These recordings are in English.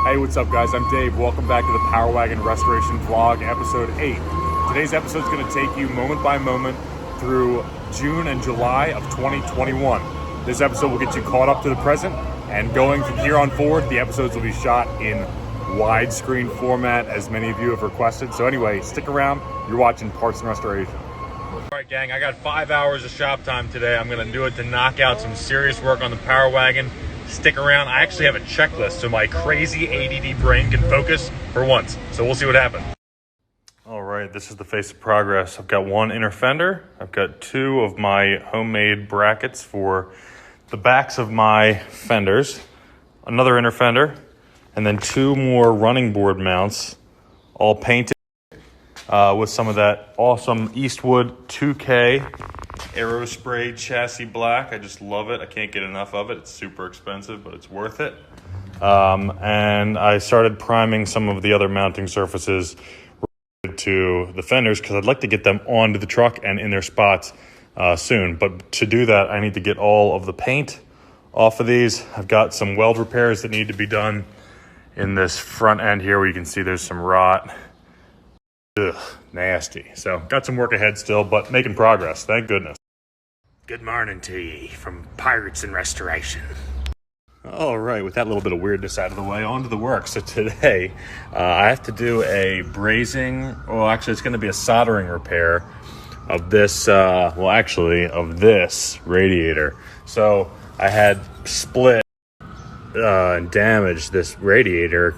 Hey, what's up guys? I'm Dave. Welcome back to the Power Wagon Restoration Vlog, episode 8. Today's episode is going to take you moment by moment through June and July of 2021. This episode will get you caught up to the present, and going from here on forward, the episodes will be shot in widescreen format, as many of you have requested. So anyway, stick around. You're watching Parts and Restoration. All right, gang, I got 5 hours of shop time today. I'm going to do it to knock out some serious work on the Power Wagon. Stick around. I actually have a checklist so my crazy ADD brain can focus for once. So we'll see what happens. All right, this is the face of progress. I've got one inner fender. I've got two of my homemade brackets for the backs of my fenders, another inner fender, and then two more running board mounts, all painted with some of that awesome Eastwood 2K Aero Spray chassis black. I just love it. I can't get enough of it. It's super expensive, but it's worth it. And I started priming some of the other mounting surfaces related to the fenders because I'd like to get them onto the truck and in their spots soon. But to do that, I need to get all of the paint off of these. I've got some weld repairs that need to be done in this front end here where you can see there's some rot. Ugh, nasty. So got some work ahead still, but making progress, thank goodness. Good morning to you from Pirates and Restoration. All right, with that little bit of weirdness out of the way, on to the work. So today, I have to do a brazing, well actually it's gonna be a soldering repair of this, of this radiator. So I had split and damaged this radiator,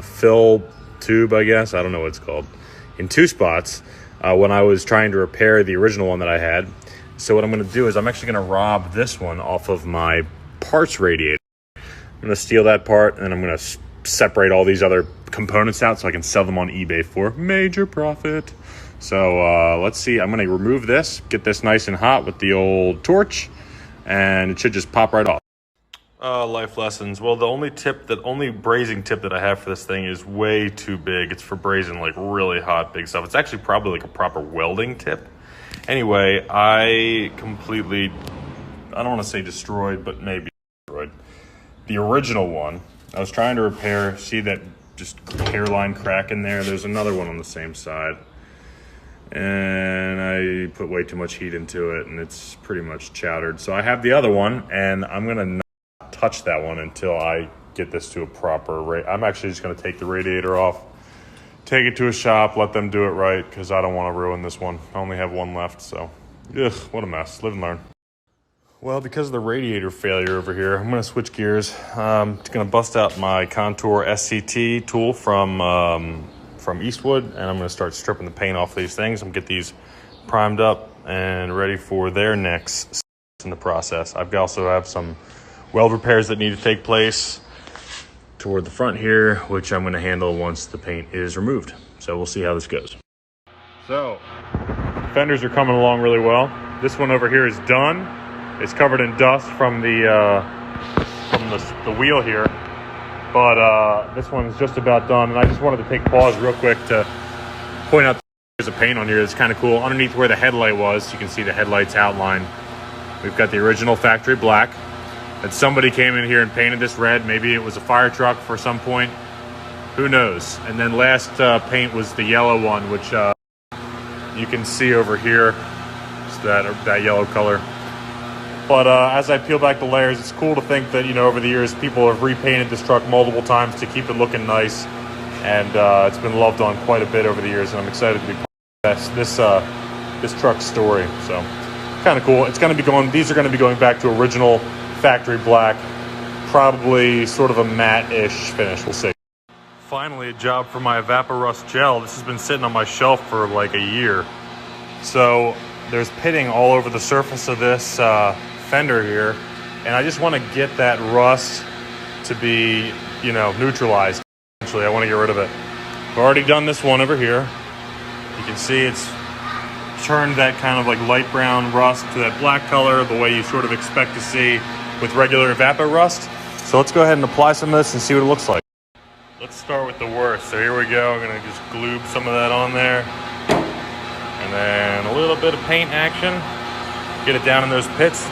fill tube, I guess, I don't know what it's called, in two spots when I was trying to repair the original one that I had. So what I'm going to do is I'm actually going to rob this one off of my parts radiator. I'm going to steal that part, and I'm going to separate all these other components out so I can sell them on eBay for major profit. So let's see. I'm going to remove this, get this nice and hot with the old torch, and it should just pop right off. Life lessons. Well, the only brazing tip that I have for this thing is way too big. It's for brazing like really hot, big stuff. It's actually probably like a proper welding tip. Anyway, I don't want to say destroyed, but maybe destroyed the original one. I was trying to repair, see that just hairline crack in there. There's another one on the same side. And I put way too much heat into it, and it's pretty much chowdered. So I have the other one, and I'm going to not touch that one until I get this to a proper rate. I'm actually just going to take the radiator off, take it to a shop, let them do it right, because I don't want to ruin this one. I only have one left, so ugh, what a mess. Live and learn. Well, because of the radiator failure over here, I'm going to switch gears. I'm going to bust out my Contour SCT tool from Eastwood, and I'm going to start stripping the paint off these things. I'm going to get these primed up and ready for their next steps in the process. I also have some weld repairs that need to take place toward the front here, which I'm going to handle once the paint is removed. So we'll see how this goes. So fenders are coming along really well. This one over here is done. It's covered in dust from the wheel here, but this one is just about done. And I just wanted to take pause real quick to point out there's a paint on here that's kind of cool. Underneath where the headlight was, you can see the headlights outline. We've got the original factory black. That somebody came in here and painted this red. Maybe it was a fire truck for some point. Who knows? And then last paint was the yellow one, which you can see over here. It's that yellow color. But as I peel back the layers, it's cool to think that, over the years, people have repainted this truck multiple times to keep it looking nice. And it's been loved on quite a bit over the years. And I'm excited to be part of this truck's story. So kind of cool. These are going to be going back to original factory black, probably sort of a matte-ish finish, we'll see. Finally, a job for my Evapo Rust Gel. This has been sitting on my shelf for like a year. So there's pitting all over the surface of this fender here, and I just want to get that rust to be, neutralized. Essentially, I want to get rid of it. I've already done this one over here. You can see it's turned that kind of like light brown rust to that black color, the way you sort of expect to see with regular Evapo Rust. So let's go ahead and apply some of this and see what it looks like. Let's start with the worst. So here we go. I'm going to just glue some of that on there. And then a little bit of paint action. Get it down in those pits,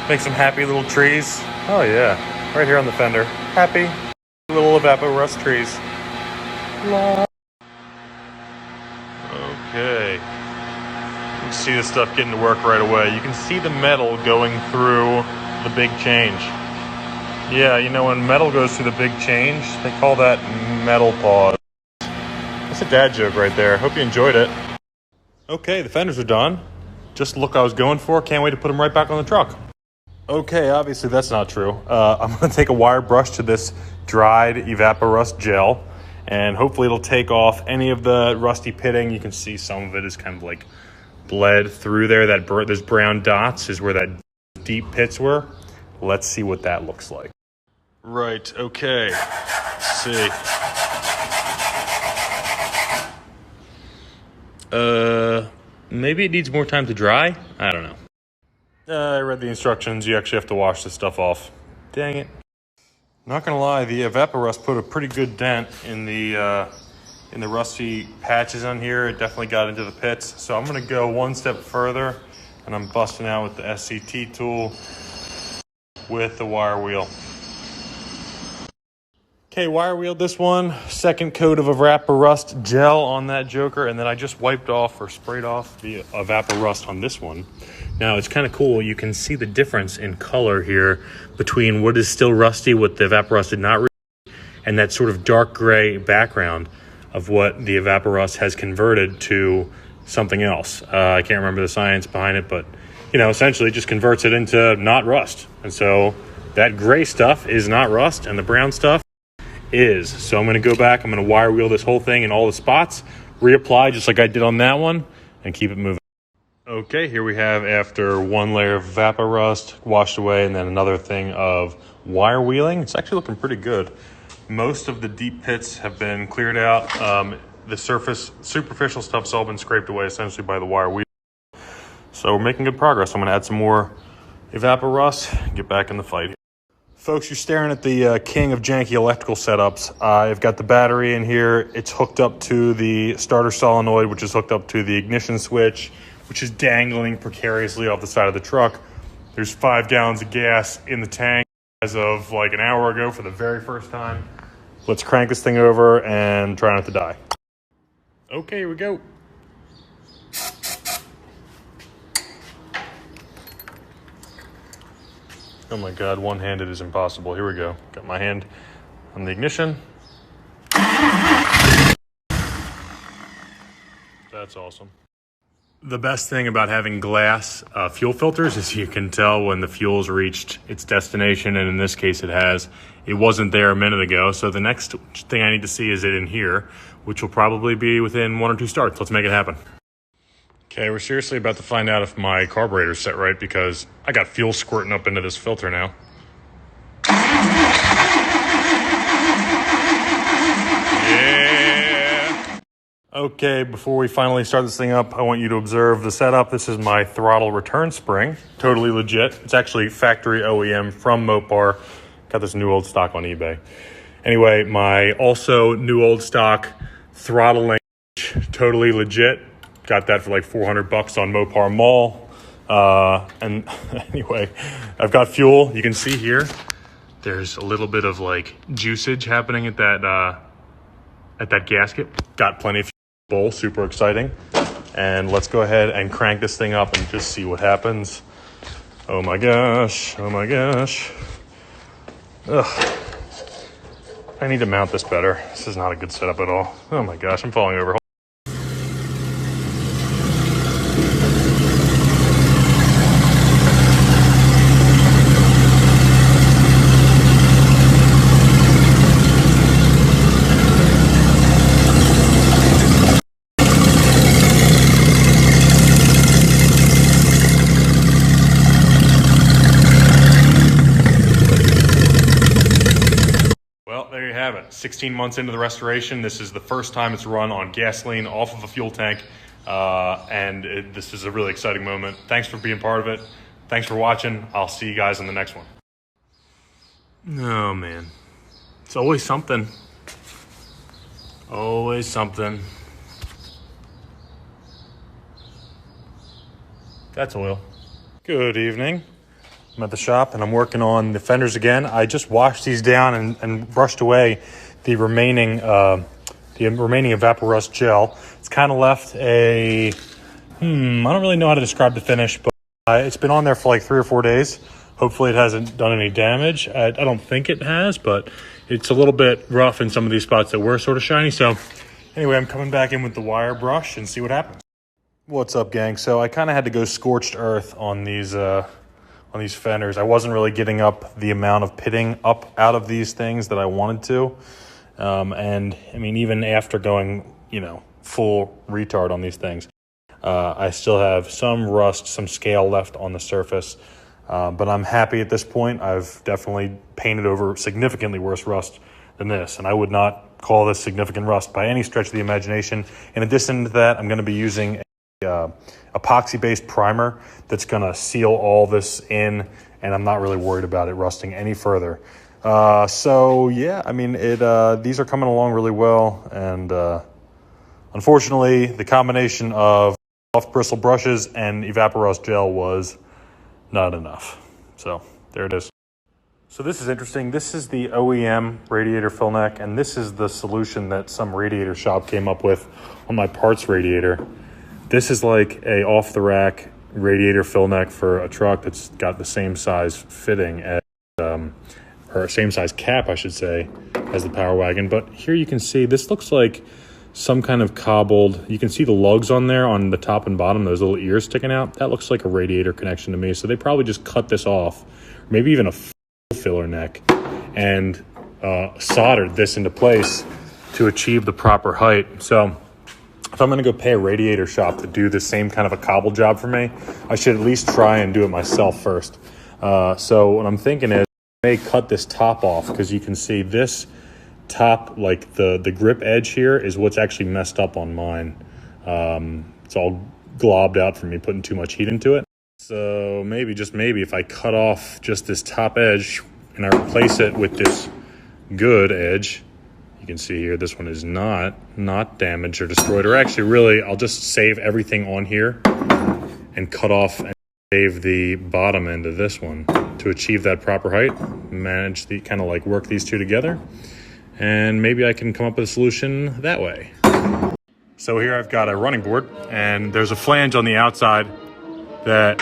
make some happy little trees. Oh yeah, right here on the fender. Happy Little Evapo Rust trees. Okay. You can see this stuff getting to work right away. You can see the metal going through the big change. Yeah, you know, when metal goes through the big change, they call that metal pause. That's a dad joke right there. Hope you enjoyed it. Okay, the fenders are done. Just the look I was going for. Can't wait to put them right back on the truck. Okay, obviously that's not true. I'm going to take a wire brush to this dried Evapo Rust Gel, and hopefully it'll take off any of the rusty pitting. You can see some of it is kind of like bled through there. Those brown dots is where that deep pits were. Let's see what that looks like. Right, okay. Let's see. Maybe it needs more time to dry? I don't know. I read the instructions. You actually have to wash this stuff off. Dang it. Not gonna lie, the Evapo Rust put a pretty good dent in the rusty patches on here. It definitely got into the pits. So I'm gonna go one step further, and I'm busting out with the SCT tool with the wire wheel. Okay, wire wheeled this one. Second coat of Evapo Rust Gel on that joker, and then I just wiped off or sprayed off the Evapo Rust on this one. Now, it's kind of cool. You can see the difference in color here between what is still rusty, what the Evapo Rust did not and that sort of dark gray background of what the Evapo Rust has converted to something else. I can't remember the science behind it, but, you know, essentially it just converts it into not rust. And so that gray stuff is not rust, and the brown stuff is. So I'm going to go back, I'm going to wire wheel this whole thing in all the spots, reapply just like I did on that one, and keep it moving. Okay, here we have, after one layer of Evapo Rust washed away and then another thing of wire wheeling, it's actually looking pretty good. Most of the deep pits have been cleared out. The superficial stuff's all been scraped away essentially by the wire wheel. So we're making good progress. I'm going to add some more Evapo Rust and get back in the fight. Folks, you're staring at the king of janky electrical setups. I've got the battery in here. It's hooked up to the starter solenoid, which is hooked up to the ignition switch, which is dangling precariously off the side of the truck. There's 5 gallons of gas in the tank as of like an hour ago for the very first time. Let's crank this thing over and try not to die. Okay, here we go. Oh my God, one-handed is impossible. Here we go. Got my hand on the ignition. That's awesome. The best thing about having glass fuel filters is you can tell when the fuel's reached its destination, and in this case it has. It wasn't there a minute ago, so the next thing I need to see is it in here, which will probably be within 1 or 2 starts. Let's make it happen. Okay, we're seriously about to find out if my carburetor's set right, because I got fuel squirting up into this filter now. Yeah! Okay, before we finally start this thing up, I want you to observe the setup. This is my throttle return spring. Totally legit. It's actually factory OEM from Mopar. Got this new old stock on eBay. Anyway, my also new old stock throttle linkage, totally legit. Got that for like $400 on Mopar Mall. And anyway, I've got fuel. You can see here, there's a little bit of like juicage happening at that gasket. Got plenty of fuel bowl, super exciting. And let's go ahead and crank this thing up and just see what happens. Oh my gosh, oh my gosh. Ugh. I need to mount this better. This is not a good setup at all. Oh my gosh, I'm falling over. Well, there you have it. 16 months into the restoration. This is the first time it's run on gasoline off of a fuel tank. This is a really exciting moment. Thanks for being part of it. Thanks for watching. I'll see you guys on the next one. Oh, man. It's always something. Always something. That's oil. Good evening. I'm at the shop and I'm working on the fenders again. I just washed these down and brushed away the remaining Evapo Rust Gel. It's kind of left a, I don't really know how to describe the finish, but it's been on there for like 3 or 4 days. Hopefully it hasn't done any damage. I don't think it has, but it's a little bit rough in some of these spots that were sort of shiny. So anyway, I'm coming back in with the wire brush and see what happens. What's up, gang? So I kind of had to go scorched earth on these fenders. I wasn't really getting up the amount of pitting up out of these things that I wanted to. And I mean, even after going, full retard on these things, I still have some rust, some scale left on the surface. But I'm happy at this point. I've definitely painted over significantly worse rust than this, and I would not call this significant rust by any stretch of the imagination. In addition to that, I'm going to be using a epoxy-based primer that's going to seal all this in, and I'm not really worried about it rusting any further. So yeah, I mean, these are coming along really well, and unfortunately, the combination of soft bristle brushes and Evapo Rust Gel was not enough. So there it is. So this is interesting. This is the OEM radiator fill neck, and this is the solution that some radiator shop came up with on my parts radiator. This is like a off-the-rack radiator fill neck for a truck that's got the same size fitting as, or same size cap, I should say, as the Power Wagon. But here you can see this looks like some kind of cobbled, you can see the lugs on there on the top and bottom, those little ears sticking out. That looks like a radiator connection to me. So they probably just cut this off, or maybe even a filler neck, and soldered this into place to achieve the proper height. So if I'm gonna go pay a radiator shop to do the same kind of a cobble job for me, I should at least try and do it myself first. So what I'm thinking is I may cut this top off, because you can see this top, like the grip edge here is what's actually messed up on mine. It's all globbed out from me putting too much heat into it. So maybe, just maybe, if I cut off just this top edge and I replace it with this good edge, you can see here this one is not damaged or destroyed, or actually really I'll just save everything on here and cut off and save the bottom end of this one to achieve that proper height. Manage the kind of like work these two together, and maybe I can come up with a solution that way. So here I've got a running board, and there's a flange on the outside that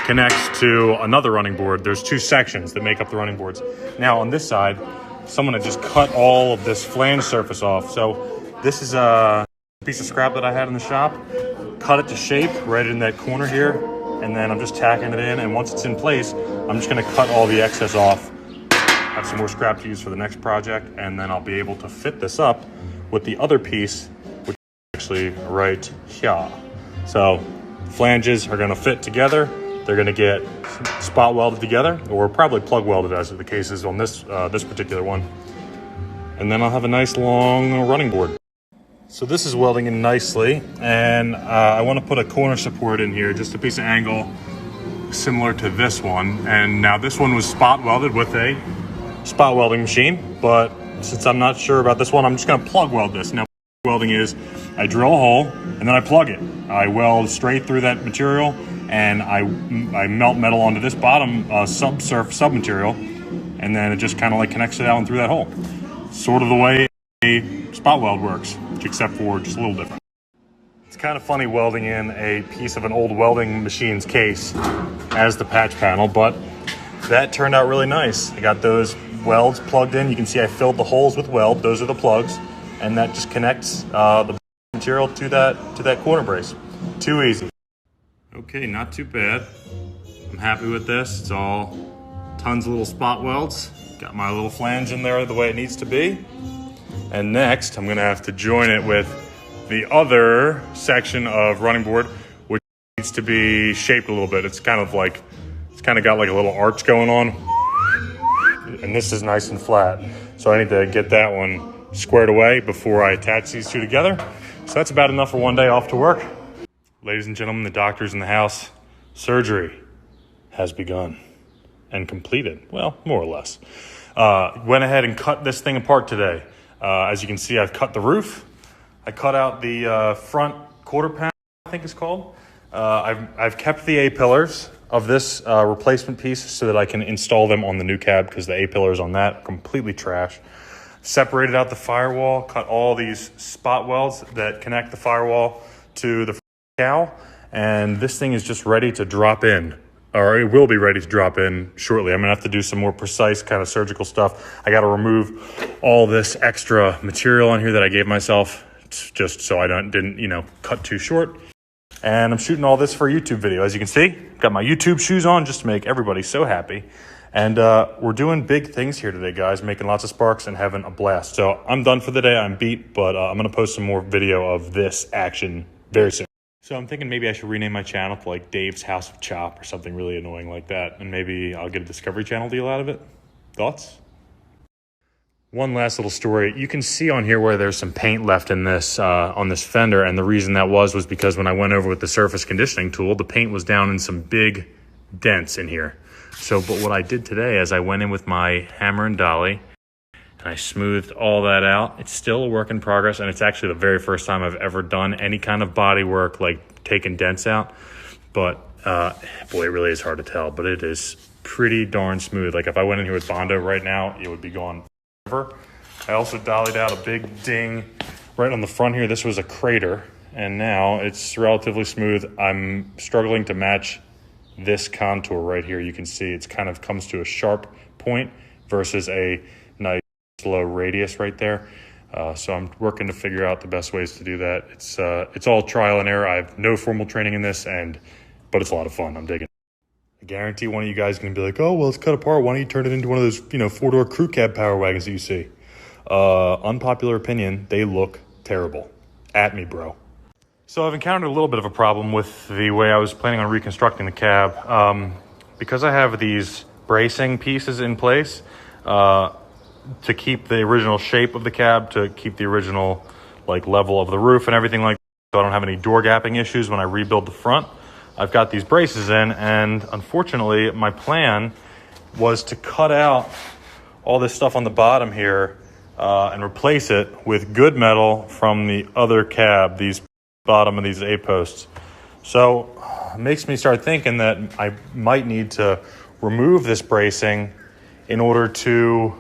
connects to another running board. There's 2 sections that make up the running boards. Now on this side, someone had just cut all of this flange surface off. So this is a piece of scrap that I had in the shop. Cut it to shape right in that corner here, and then I'm just tacking it in, and once it's in place, I'm just gonna cut all the excess off, have some more scrap to use for the next project, and then I'll be able to fit this up with the other piece, which is actually right here. So flanges are going to fit together. They're going to get spot welded together, or probably plug welded, as the case is on this particular one. And then I'll have a nice long running board. So this is welding in nicely, and I want to put a corner support in here, just a piece of angle similar to this one. And now this one was spot welded with a spot welding machine, but since I'm not sure about this one, I'm just going to plug weld this. Now, welding is I drill a hole and then I plug it. I weld straight through that material, and I melt metal onto this bottom sub material, and then it just kind of like connects it out and through that hole. Sort of the way a spot weld works, except for just a little different. It's kind of funny welding in a piece of an old welding machine's case as the patch panel, but that turned out really nice. I got those welds plugged in. You can see I filled the holes with weld. Those are the plugs, and that just connects the material to that corner brace. Too easy. Okay, not too bad. I'm happy with this. It's all tons of little spot welds. Got my little flange in there the way it needs to be. And next, I'm gonna have to join it with the other section of running board, which needs to be shaped a little bit. It's kind of got like a little arch going on, and this is nice and flat. So I need to get that one squared away before I attach these two together. So that's about enough for one day off to work. Ladies and gentlemen, the doctor's in the house. Surgery has begun and completed. Well, more or less. Went ahead and cut this thing apart today. As you can see, I've cut the roof. I cut out the front quarter panel, I think it's called. I've kept the A-pillars. of this replacement piece so that I can install them on the new cab, because the A-pillars on that are completely trash. Separated out the firewall, cut all these spot welds that connect the firewall to the cowl, and this thing is just ready to drop in, or it will be ready to drop in shortly. I'm gonna have to do some more precise kind of surgical stuff. I gotta remove all this extra material on here that I gave myself just so I didn't cut too short. And I'm shooting all this for a YouTube video. As you can see, got my YouTube shoes on just to make everybody so happy. And we're doing big things here today, guys, making lots of sparks and having a blast. So I'm done for the day. I'm beat, but I'm going to post some more video of this action very soon. So I'm thinking maybe I should rename my channel to like Dave's House of Chop or something really annoying like that. And maybe I'll get a Discovery Channel deal out of it. Thoughts? One last little story. You can see on here where there's some paint left in this on this fender, and the reason that was because when I went over with the surface conditioning tool, the paint was down in some big dents in here. So, but what I did today is I went in with my hammer and dolly, and I smoothed all that out. It's still a work in progress, and it's actually the very first time I've ever done any kind of body work, like taking dents out. But boy, it really is hard to tell, but it is pretty darn smooth. Like if I went in here with Bondo right now, it would be gone. I also dollied out a big ding right on the front here. This was a crater, and now it's relatively smooth. I'm struggling to match this contour right here. You can see it's kind of comes to a sharp point versus a nice slow radius right there. So I'm working to figure out the best ways to do that. It's all trial and error. I have no formal training in this, but it's a lot of fun. I'm digging it. I guarantee one of you guys is going to be like, oh, well, it's cut apart. Why don't you turn it into one of those, four-door crew cab power wagons that you see? Unpopular opinion, they look terrible. At me, bro. So I've encountered a little bit of a problem with the way I was planning on reconstructing the cab. Because I have these bracing pieces in place to keep the original shape of the cab, to keep the original level of the roof and everything like that, so I don't have any door gapping issues when I rebuild the front. I've got these braces in, and unfortunately my plan was to cut out all this stuff on the bottom here and replace it with good metal from the other cab, these bottom of these A-posts. So it makes me start thinking that I might need to remove this bracing in order to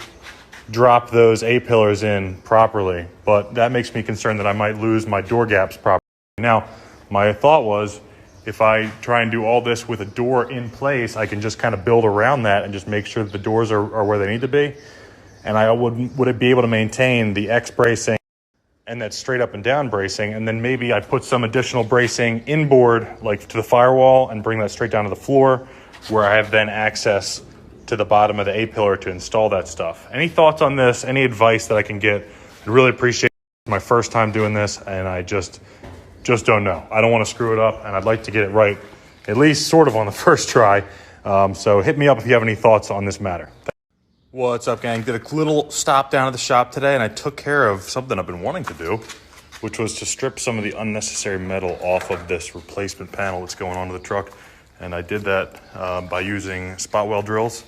drop those A-pillars in properly. But that makes me concerned that I might lose my door gaps properly. Now, my thought was, if I try and do all this with a door in place, I can just kind of build around that and just make sure that the doors are where they need to be. And I would be able to maintain the X bracing and that straight up and down bracing. And then maybe I put some additional bracing inboard, to the firewall, and bring that straight down to the floor, where I have then access to the bottom of the A-pillar to install that stuff. Any thoughts on this? Any advice that I can get? I'd really appreciate it. It's my first time doing this, and I just don't know. I don't want to screw it up, and I'd like to get it right, at least sort of on the first try. So hit me up if you have any thoughts on this matter. What's up, gang? Did a little stop down at the shop today, and I took care of something I've been wanting to do, which was to strip some of the unnecessary metal off of this replacement panel that's going onto the truck. And I did that by using spot weld drills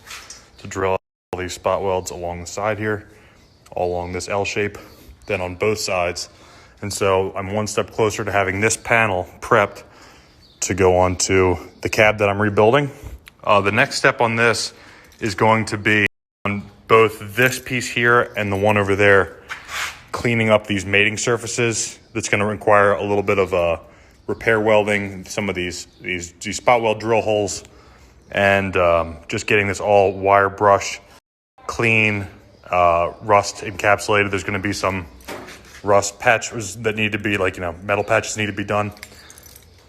to drill all these spot welds along the side here, all along this L shape, then on both sides. And so I'm one step closer to having this panel prepped to go onto the cab that I'm rebuilding. The next step on this is going to be on both this piece here and the one over there, cleaning up these mating surfaces. That's going to require a little bit of repair welding, some of these spot weld drill holes, and just getting this all wire brush clean, rust encapsulated. There's going to be some rust patches that need to be metal patches need to be done.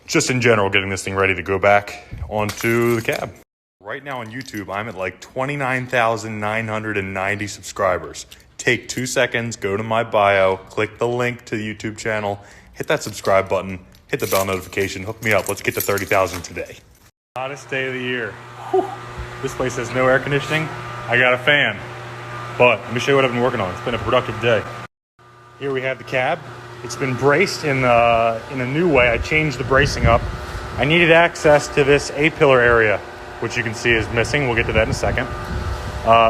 Just in general, getting this thing ready to go back onto the cab. Right now on YouTube, I'm at 29,990 subscribers. Take 2 seconds, go to my bio, click the link to the YouTube channel, hit that subscribe button, hit the bell notification, hook me up. Let's get to 30,000 today. Hottest day of the year. Whew. This place has no air conditioning. I got a fan. But let me show you what I've been working on. It's been a productive day. Here we have the cab. It's been braced in a new way. I changed the bracing up. I needed access to this A-pillar area, which you can see is missing. We'll get to that in a second.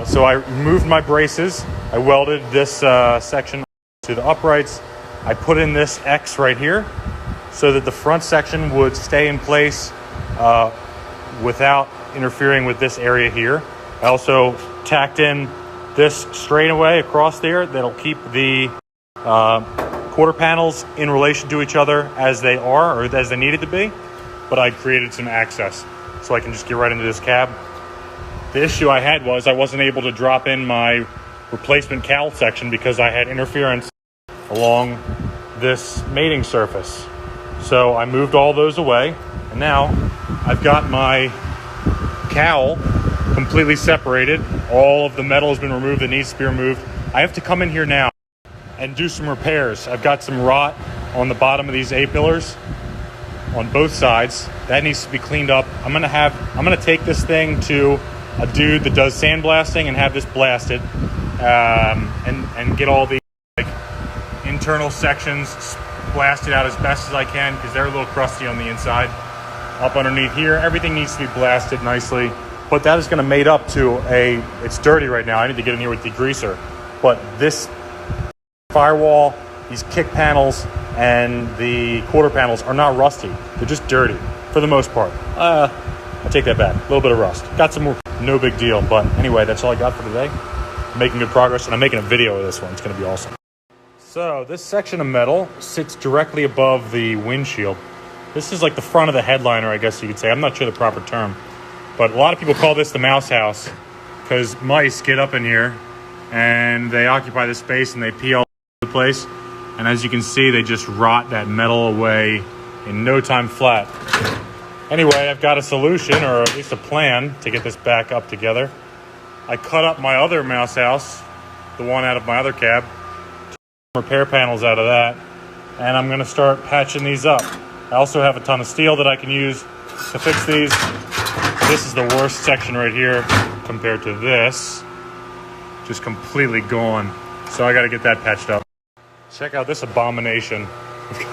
So I removed my braces. I welded this section to the uprights. I put in this X right here so that the front section would stay in place without interfering with this area here. I also tacked in this straightaway across there that'll keep the quarter panels in relation to each other as they are, or as they needed to be. But I created some access so I can just get right into this cab. The issue I had was I wasn't able to drop in my replacement cowl section because I had interference along this mating surface. So I moved all those away, and now I've got my cowl completely separated. All of the metal has been removed that needs to be removed. I have to come in here now and do some repairs. I've got some rot on the bottom of these A-pillars on both sides. That needs to be cleaned up. I'm gonna take this thing to a dude that does sandblasting and have this blasted, and get all the internal sections blasted out as best as I can, because they're a little crusty on the inside. Up underneath here, everything needs to be blasted nicely. But that is going to mate up to it's dirty right now. I need to get in here with degreaser. But this firewall, these kick panels, and the quarter panels are not rusty. They're just dirty, for the most part. I take that back. A little bit of rust. Got some more, no big deal. But anyway, that's all I got for today. I'm making good progress, and I'm making a video of this one. It's going to be awesome. So this section of metal sits directly above the windshield. This is like the front of the headliner, I guess you could say. I'm not sure the proper term. But a lot of people call this the mouse house because mice get up in here and they occupy the space and they pee all over the place. And as you can see, they just rot that metal away in no time flat. Anyway, I've got a solution, or at least a plan, to get this back up together. I cut up my other mouse house, the one out of my other cab, repair panels out of that, and I'm going to start patching these up. I also have a ton of steel that I can use to fix these. This is the worst section right here compared to this. Just completely gone. So I got to get that patched up. Check out this abomination. I've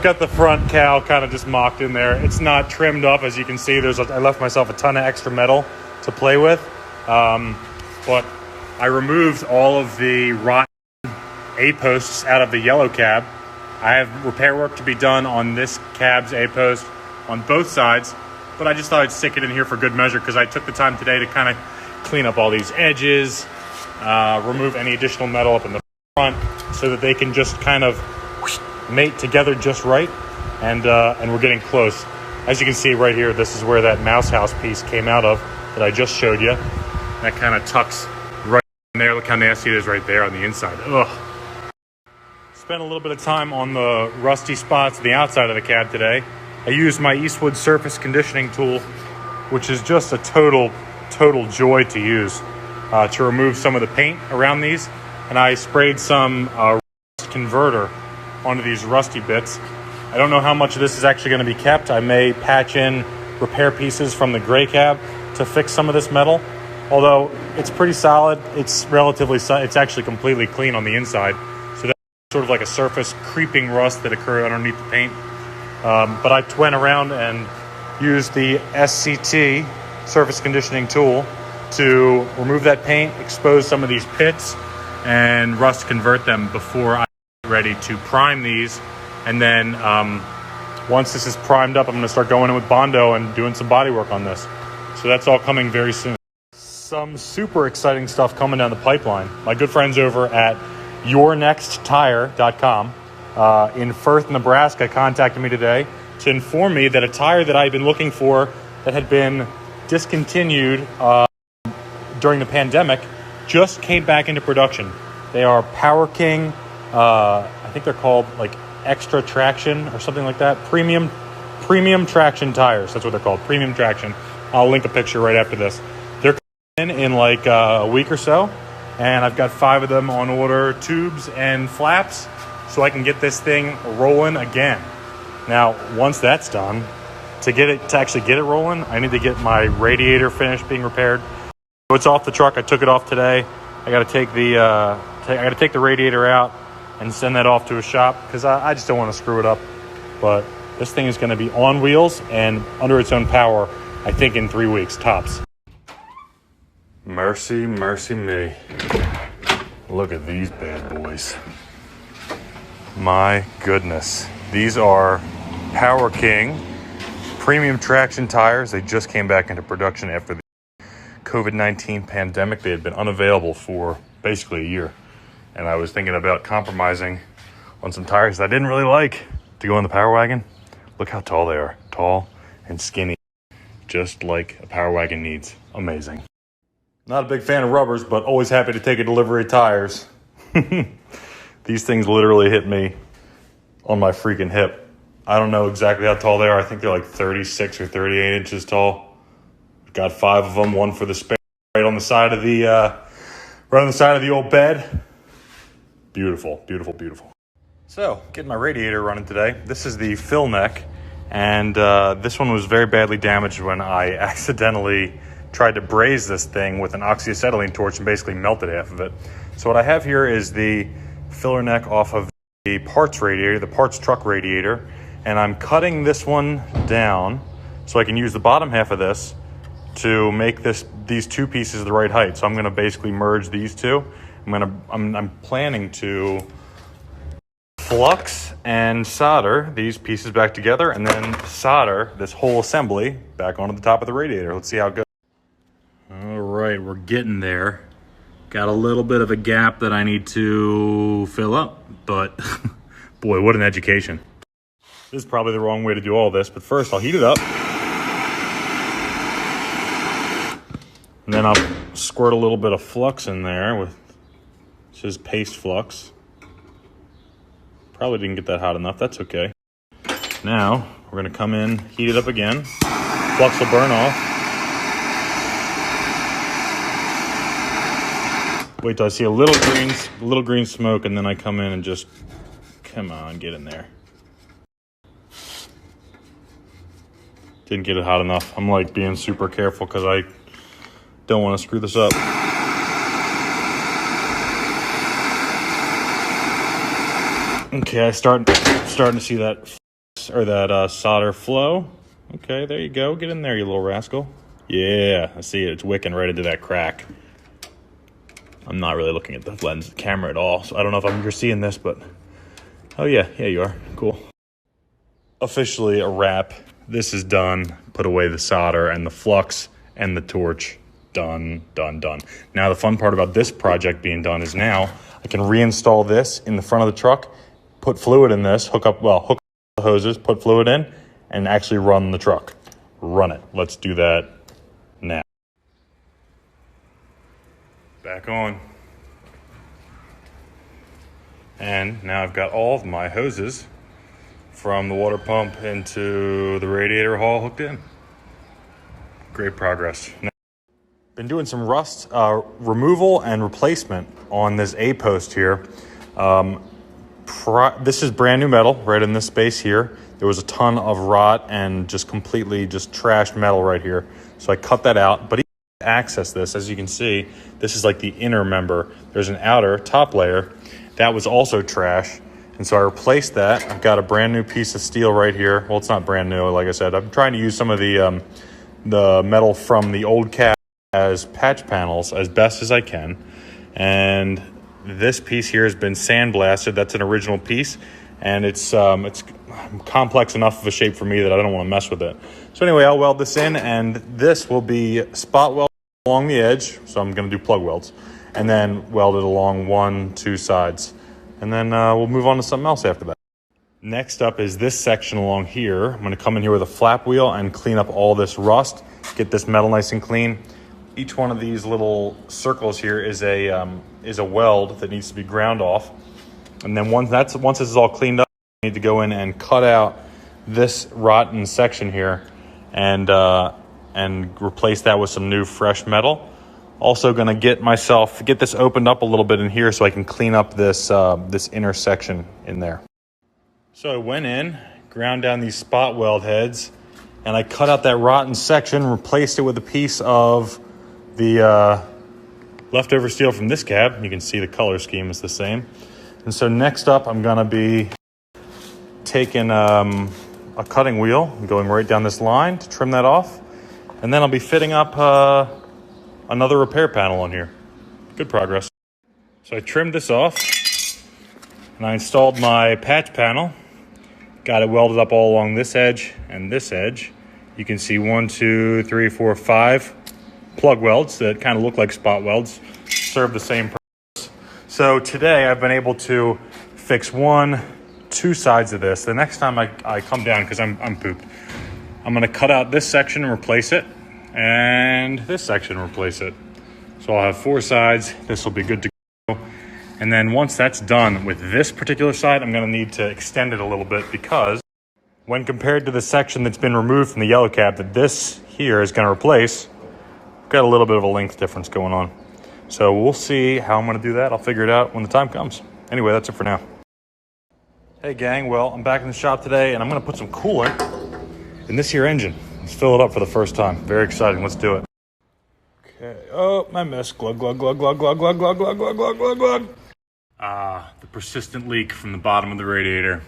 got the front cowl kind of just mocked in there. It's not trimmed up, as you can see. I left myself a ton of extra metal to play with. But I removed all of the rotten A-posts out of the yellow cab. I have repair work to be done on this cab's A-post on both sides, but I just thought I'd stick it in here for good measure because I took the time today to kind of clean up all these edges, remove any additional metal up in the front so that they can just kind of mate together just right, and we're getting close. As you can see right here, this is where that mouse house piece came out of that I just showed you. That kind of tucks right in there. Look how nasty it is right there on the inside. Ugh. Spent a little bit of time on the rusty spots on the outside of the cab today. I used my Eastwood surface conditioning tool, which is just a total joy to use, to remove some of the paint around these. And I sprayed some rust converter onto these rusty bits. I don't know how much of this is actually going to be kept. I may patch in repair pieces from the gray cab to fix some of this metal. Although it's pretty solid, it's actually completely clean on the inside. So that's sort of like a surface creeping rust that occurred underneath the paint. But I went around and used the SCT surface conditioning tool to remove that paint, expose some of these pits, and rust convert them before I get ready to prime these. And then once this is primed up, I'm going to start going in with Bondo and doing some body work on this. So that's all coming very soon. Some super exciting stuff coming down the pipeline. My good friends over at yournexttire.com in Firth, Nebraska contacted me today to inform me that a tire that I've been looking for that had been discontinued during the pandemic just came back into production. They are Power King, I think they're called like Extra Traction or something like that. Premium traction tires, that's what they're called, premium traction. I'll link a picture right after this. They're coming in like a week or so, and I've got 5 of them on order, tubes and flaps, so I can get this thing rolling again. Now, once that's done, to actually get it rolling, I need to get my radiator finished being repaired. So it's off the truck. I took it off today. I got to take the radiator out and send that off to a shop because I just don't want to screw it up. But this thing is going to be on wheels and under its own power, I think in 3 weeks, tops. Mercy, mercy me. Look at these bad boys. My goodness. These are Power King premium traction tires. They just came back into production after the COVID-19 pandemic. They had been unavailable for basically a year. And I was thinking about compromising on some tires that I didn't really like to go in the Power Wagon. Look how tall they are. Tall and skinny. Just like a Power Wagon needs. Amazing. Not a big fan of rubbers, but always happy to take a delivery of tires. These things literally hit me on my freaking hip. I don't know exactly how tall they are. I think they're like 36 or 38 inches tall. Got 5 of them, one for the spare, right on the side of the old bed. Beautiful, beautiful, beautiful. So, getting my radiator running today. This is the fill neck, and this one was very badly damaged when I accidentally tried to braze this thing with an oxyacetylene torch and basically melted half of it. So what I have here is the filler neck off of the parts radiator, the parts truck radiator, and I'm cutting this one down so I can use the bottom half of this to make these two pieces the right height. So I'm gonna basically merge these two. I'm planning to flux and solder these pieces back together and then solder this whole assembly back onto the top of the radiator. Let's see how it goes. All right, we're getting there. Got a little bit of a gap that I need to fill up, but boy, what an education. This is probably the wrong way to do all this, but first I'll heat it up. And then I'll squirt a little bit of flux in there with, this is paste flux. Probably didn't get that hot enough, that's okay. Now, we're gonna come in, heat it up again. Flux will burn off. Wait till I see a little green smoke, and then I come in and just, come on, get in there. Didn't get it hot enough. I'm like being super careful because I don't want to screw this up. Okay, starting to see that solder flow. Okay, there you go. Get in there, you little rascal. Yeah, I see it. It's wicking right into that crack. I'm not really looking at the lens camera at all, so I don't know if you're seeing this, but oh yeah, you are. Cool. Officially a wrap. This is done. Put away the solder and the flux and the torch. Done. Now the fun part about this project being done is now I can reinstall this in the front of the truck, put fluid in this, hook up the hoses, put fluid in, and actually run the truck. Run it. Let's do that now. Back on. And now I've got all of my hoses from the water pump into the radiator hall hooked in. Great progress. Now, been doing some rust removal and replacement on this A-post here. This is brand new metal right in this space here. There was a ton of rot and just completely trashed metal right here. So I cut that out, but to access this, as you can see, this is like the inner member. There's an outer top layer that was also trash. And so I replaced that. I've got a brand new piece of steel right here. Well, it's not brand new, like I said. I'm trying to use some of the metal from the old cab as patch panels as best as I can. And this piece here has been sandblasted. That's an original piece. And it's complex enough of a shape for me that I don't want to mess with it. So anyway, I'll weld this in, and this will be spot weld along the edge. So I'm going to do plug welds. And then weld it along 1-2 sides. And then we'll move on to something else after that. Next up is this section along here. I'm gonna come in here with a flap wheel and clean up all this rust, get this metal nice and clean. Each one of these little circles here is a weld that needs to be ground off. And then once this is all cleaned up, I need to go in and cut out this rotten section here and replace that with some new fresh metal. Also gonna get this opened up a little bit in here so I can clean up this inner section in there. So I went in, ground down these spot weld heads, and I cut out that rotten section, replaced it with a piece of the leftover steel from this cab. You can see the color scheme is the same. And so next up, I'm gonna be taking a cutting wheel and going right down this line to trim that off. And then I'll be fitting up another repair panel on here. Good progress. So I trimmed this off and I installed my patch panel. Got it welded up all along this edge and this edge. You can see 1, 2, 3, 4, 5 plug welds that kind of look like spot welds, serve the same purpose. So today I've been able to fix 1, 2 sides of this. The next time I come down, because I'm pooped, I'm going to cut out this section and replace it, and this section and replace it. So I'll have 4 sides. This will be good to go. And then once that's done with this particular side, I'm going to need to extend it a little bit, because when compared to the section that's been removed from the yellow cab that this here is going to replace, got a little bit of a length difference going on. So we'll see how I'm going to do that. I'll figure it out when the time comes. Anyway, that's it for now. Hey gang, well, I'm back in the shop today and I'm going to put some coolant in this here engine. Let's fill it up for the first time. Very exciting. Let's do it. Okay. Oh, I missed. Glug, glug, glug, glug, glug, glug, glug, glug, glug, glug, glug, glug. The persistent leak from the bottom of the radiator.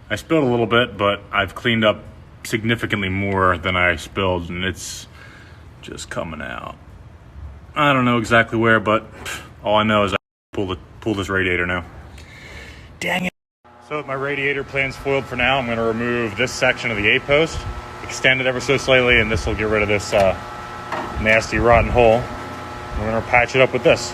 I spilled a little bit, but I've cleaned up significantly more than I spilled, and it's just coming out. I don't know exactly where, but all I know is I pull this radiator now. Dang it. So with my radiator plans foiled for now, I'm going to remove this section of the A-post, extend it ever so slightly, and this will get rid of this nasty rotten hole. We're going to patch it up with this.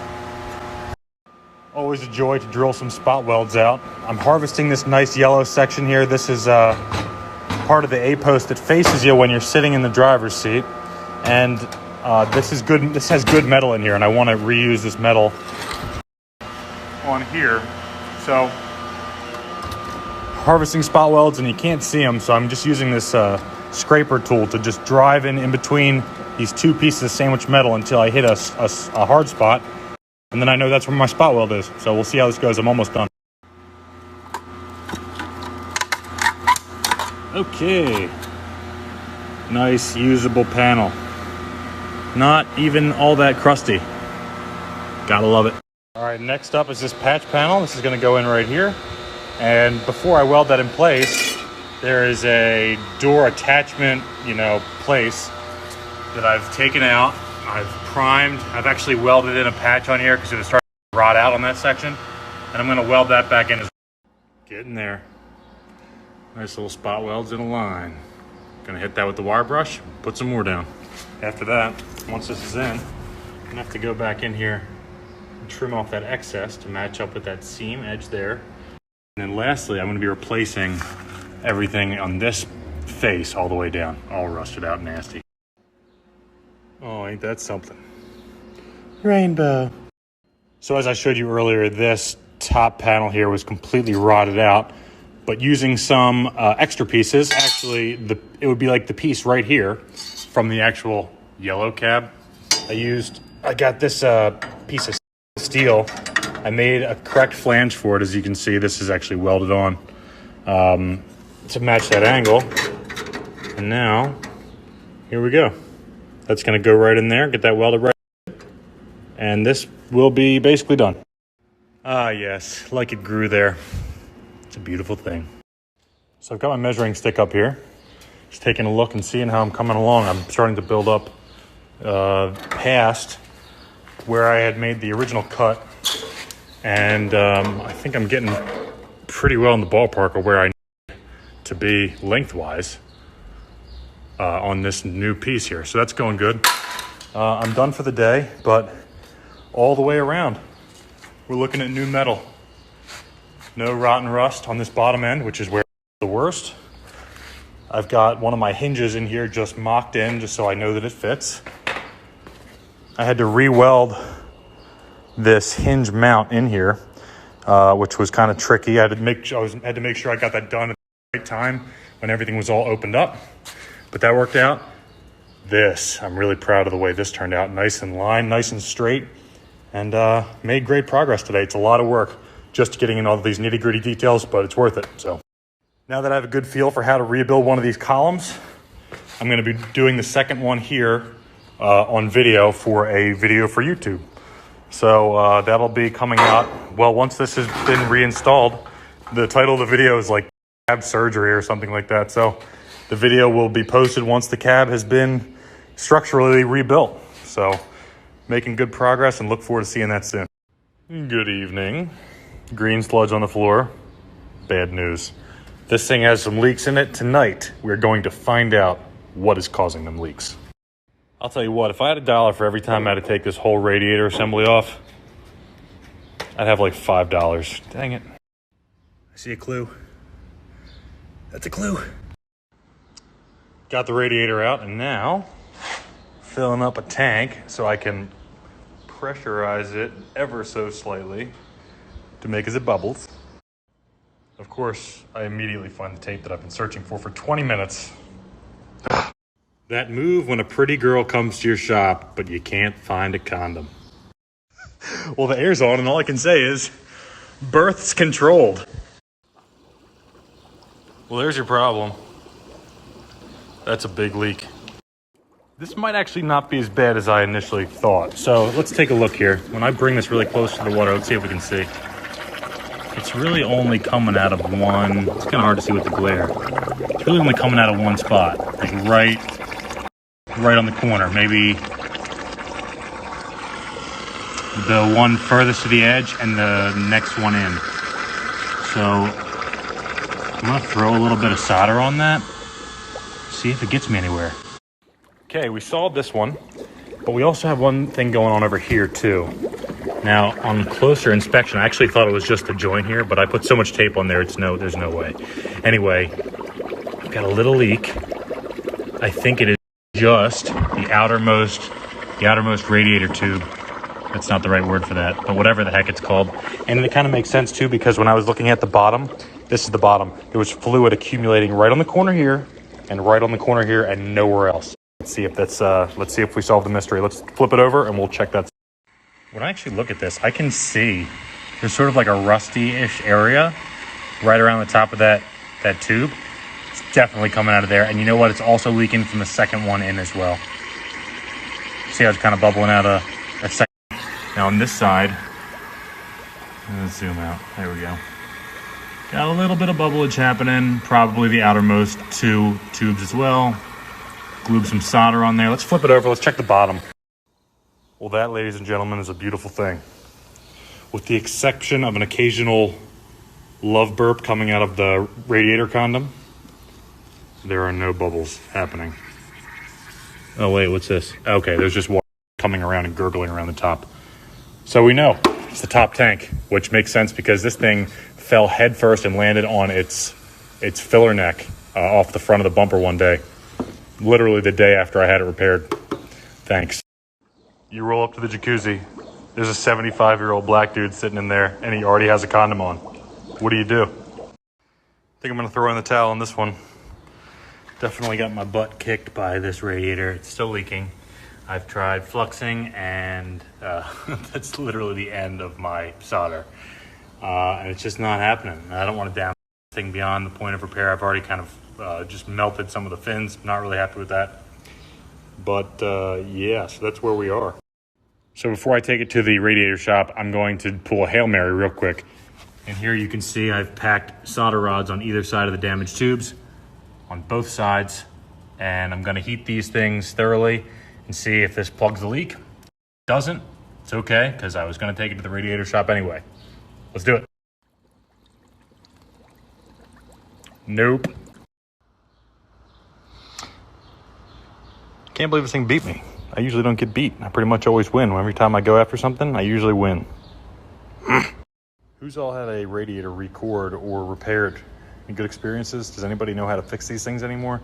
Always a joy to drill some spot welds out. I'm harvesting this nice yellow section here. This is part of the A-post that faces you when you're sitting in the driver's seat. And this is good. This has good metal in here, and I want to reuse this metal on here. So harvesting spot welds, and you can't see them, so I'm just using this scraper tool to just drive in between these 2 pieces of sandwich metal until I hit a hard spot. And then I know that's where my spot weld is. So we'll see how this goes. I'm almost done. Okay. Nice, usable panel. Not even all that crusty. Gotta love it. All right, next up is this patch panel. This is gonna go in right here. And before I weld that in place, there is a door attachment, place that I've taken out. I've primed. I've actually welded in a patch on here because it was starting to rot out on that section. And I'm going to weld that back in as well. Getting there. Nice little spot welds in a line. Going to hit that with the wire brush, put some more down. After that, once this is in, I'm going to have to go back in here and trim off that excess to match up with that seam edge there. And then lastly, I'm going to be replacing everything on this face all the way down, all rusted out and nasty. Oh, ain't that something? Rainbow. So as I showed you earlier, this top panel here was completely rotted out, but using some extra pieces, actually, it would be like the piece right here from the actual yellow cab. I got this piece of steel. I made a correct flange for it. As you can see, this is actually welded on to match that angle. And now, here we go. That's going to go right in there, get that welded right, and this will be basically done. Ah, yes, like it grew there. It's a beautiful thing. So I've got my measuring stick up here. Just taking a look and seeing how I'm coming along. I'm starting to build up past where I had made the original cut, and I think I'm getting pretty well in the ballpark of where I need to be lengthwise. On this new piece here. So that's going good. I'm done for the day, but all the way around, we're looking at new metal. No rotten rust on this bottom end, which is where it's the worst. I've got one of my hinges in here just mocked in, just so I know that it fits. I had to re-weld this hinge mount in here, which was kind of tricky. I had to make sure I got that done at the right time when everything was all opened up. But that worked out. I'm really proud of the way this turned out. Nice and line, nice and straight, and made great progress today. It's a lot of work just getting in all of these nitty-gritty details, but it's worth it. So now that I have a good feel for how to rebuild one of these columns, I'm going to be doing the second one here on video for a video for YouTube. So that'll be coming out, well, once this has been reinstalled. The title of the video is like cab surgery or something like that. So the video will be posted once the cab has been structurally rebuilt. So making good progress and look forward to seeing that soon. Good evening. Green sludge on the floor. Bad news. This thing has some leaks in it. Tonight, we're going to find out what is causing them leaks. I'll tell you what, if I had $1 for every time I had to take this whole radiator assembly off, I'd have like $5. Dang it. I see a clue. That's a clue. Got the radiator out, and now filling up a tank so I can pressurize it ever so slightly to make as it bubbles. Of course, I immediately find the tape that I've been searching for 20 minutes. That move when a pretty girl comes to your shop, but you can't find a condom. Well, the air's on, and all I can say is, birth's controlled. Well, there's your problem. That's a big leak. This might actually not be as bad as I initially thought. So let's take a look here. When I bring this really close to the water, let's see if we can see. It's really only coming out of one, it's kind of hard to see with the glare. It's really only coming out of one spot, like right on the corner, maybe the one furthest to the edge and the next one in. So I'm gonna throw a little bit of solder on that, see if it gets me anywhere. Okay, we solved this one, but we also have one thing going on over here too. Now, on closer inspection, I actually thought it was just the joint here, but I put so much tape on there, there's no way. Anyway, I've got a little leak. I think it is just the outermost radiator tube. That's not the right word for that, but whatever the heck it's called. And it kind of makes sense too, because when I was looking at the bottom, this is the bottom. There was fluid accumulating right on the corner here, and right on the corner here, and nowhere else. Let's see if we solve the mystery. Let's flip it over and we'll check that. When I actually look at this, I can see there's sort of like a rusty-ish area right around the top of that tube. It's definitely coming out of there. And you know what? It's also leaking from the second one in as well. See how it's kind of bubbling out of that second. Now on this side, let's zoom out. There we go. Got a little bit of bubblage happening. Probably the outermost two tubes as well. Glued some solder on there. Let's flip it over. Let's check the bottom. Well, that, ladies and gentlemen, is a beautiful thing. With the exception of an occasional love burp coming out of the radiator condom, there are no bubbles happening. Oh, wait, what's this? Okay, there's just water coming around and gurgling around the top. So we know it's the top tank, which makes sense because this thing fell head first and landed on its filler neck off the front of the bumper one day. Literally the day after I had it repaired. Thanks. You roll up to the jacuzzi. There's a 75-year-old black dude sitting in there, and he already has a condom on. What do you do? I think I'm going to throw in the towel on this one. Definitely got my butt kicked by this radiator. It's still leaking. I've tried fluxing, and that's literally the end of my solder. And it's just not happening. I don't want to damage this thing beyond the point of repair. I've already kind of just melted some of the fins. Not really happy with that. But yeah, so that's where we are. So before I take it to the radiator shop, I'm going to pull a Hail Mary real quick. And here you can see I've packed solder rods on either side of the damaged tubes, on both sides. And I'm gonna heat these things thoroughly and see if this plugs the leak. If it doesn't, it's okay, because I was gonna take it to the radiator shop anyway. Let's do it. Nope. Can't believe this thing beat me. I usually don't get beat. I pretty much always win. Every time I go after something, I usually win. Who's all had a radiator record or repaired? Any good experiences? Does anybody know how to fix these things anymore?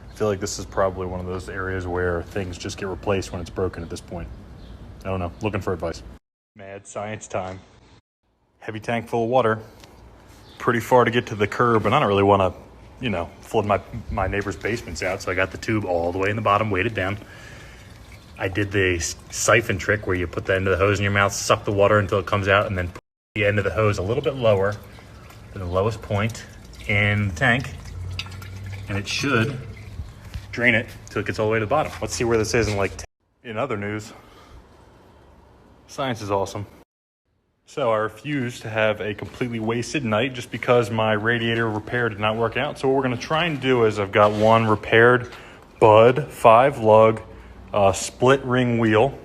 I feel like this is probably one of those areas where things just get replaced when it's broken at this point. I don't know. Looking for advice. Mad science time. Heavy tank full of water. Pretty far to get to the curb, and I don't really want to, flood my neighbor's basements out, so I got the tube all the way in the bottom, weighted down. I did the siphon trick where you put the end of the hose in your mouth, suck the water until it comes out, and then put the end of the hose a little bit lower than the lowest point in the tank, and it should drain it till it gets all the way to the bottom. Let's see where this is in other news. Science is awesome. So I refuse to have a completely wasted night just because my radiator repair did not work out. So what we're going to try and do is I've got one repaired Bud 5-lug split ring wheel,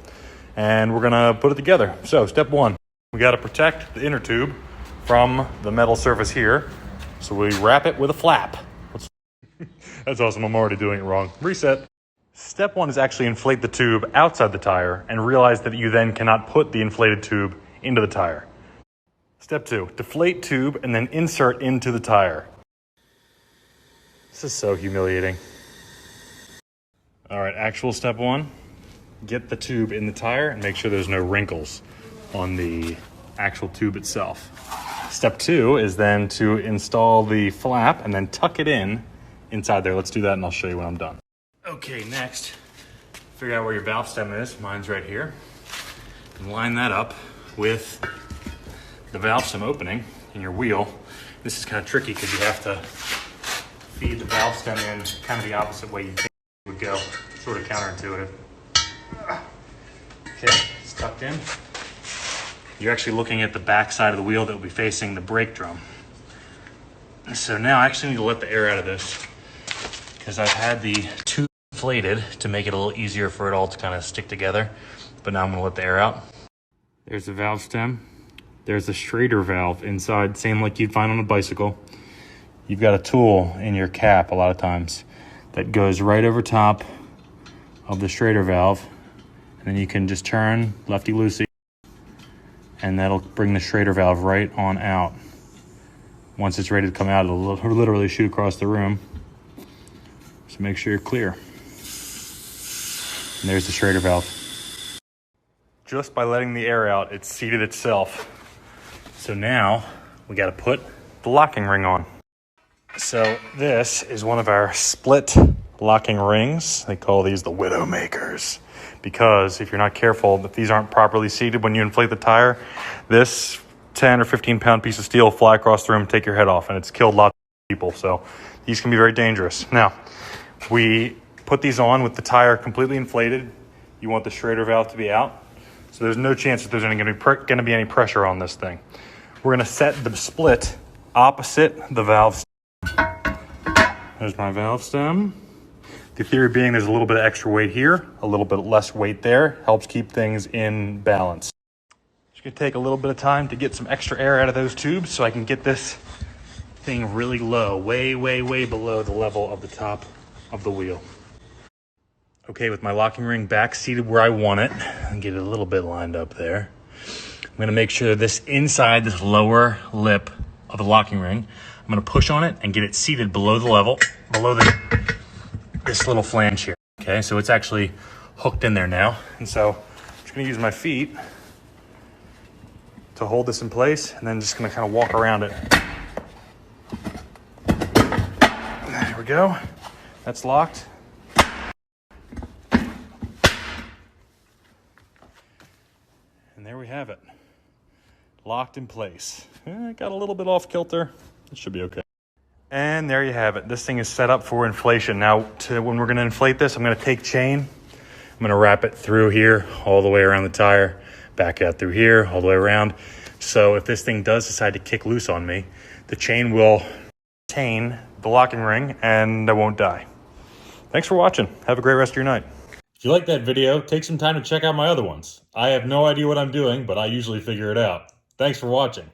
and we're going to put it together. So step one, we got to protect the inner tube from the metal surface here. So we wrap it with a flap. That's awesome. I'm already doing it wrong. Reset. Step 1 is actually inflate the tube outside the tire and realize that you then cannot put the inflated tube into the tire. Step 2, deflate tube and then insert into the tire. This is so humiliating. All right, actual step 1, get the tube in the tire and make sure there's no wrinkles on the actual tube itself. Step 2 is then to install the flap and then tuck it in inside there. Let's do that and I'll show you when I'm done. Okay, next, figure out where your valve stem is. Mine's right here. And line that up with the valve stem opening in your wheel. This is kind of tricky because you have to feed the valve stem in kind of the opposite way you think it would go. Sort of counterintuitive. Okay, it's tucked in. You're actually looking at the back side of the wheel that will be facing the brake drum. So now I actually need to let the air out of this because I've had the tube inflated to make it a little easier for it all to kind of stick together. But now I'm going to let the air out. There's the valve stem. There's the Schrader valve inside, same like you'd find on a bicycle. You've got a tool in your cap a lot of times that goes right over top of the Schrader valve. And then you can just turn lefty-loosey and that'll bring the Schrader valve right on out. Once it's ready to come out, it'll literally shoot across the room. So make sure you're clear. And there's the Schrader valve. Just by letting the air out, it's seated itself. So now we got to put the locking ring on. So this is one of our split locking rings. They call these the Widowmakers. Because if you're not careful, if these aren't properly seated when you inflate the tire, this 10 or 15 pound piece of steel will fly across the room and take your head off, and it's killed lots of people. So these can be very dangerous. Now, we put these on with the tire completely inflated. You want the Schrader valve to be out. So there's no chance that there's going to be any pressure on this thing. We're going to set the split opposite the valve stem. There's my valve stem. The theory being there's a little bit of extra weight here, a little bit less weight there, helps keep things in balance. It's going to take a little bit of time to get some extra air out of those tubes so I can get this thing really low, way, way, way below the level of the top of the wheel. Okay, with my locking ring back seated where I want it, and get it a little bit lined up there, I'm going to make sure this inside this lower lip of the locking ring, I'm going to push on it and get it seated below the level, below this little flange here. Okay, so it's actually hooked in there now. And so I'm just going to use my feet to hold this in place and then just going to kind of walk around it. There we go. That's locked. And there we have it. Locked in place. Got a little bit off kilter. It should be okay. And there you have it. This thing is set up for inflation. Now, when we're going to inflate this, I'm going to take chain. I'm going to wrap it through here, all the way around the tire, back out through here, all the way around. So if this thing does decide to kick loose on me, the chain will retain the locking ring and I won't die. Thanks for watching. Have a great rest of your night. If you like that video, take some time to check out my other ones. I have no idea what I'm doing, but I usually figure it out. Thanks for watching.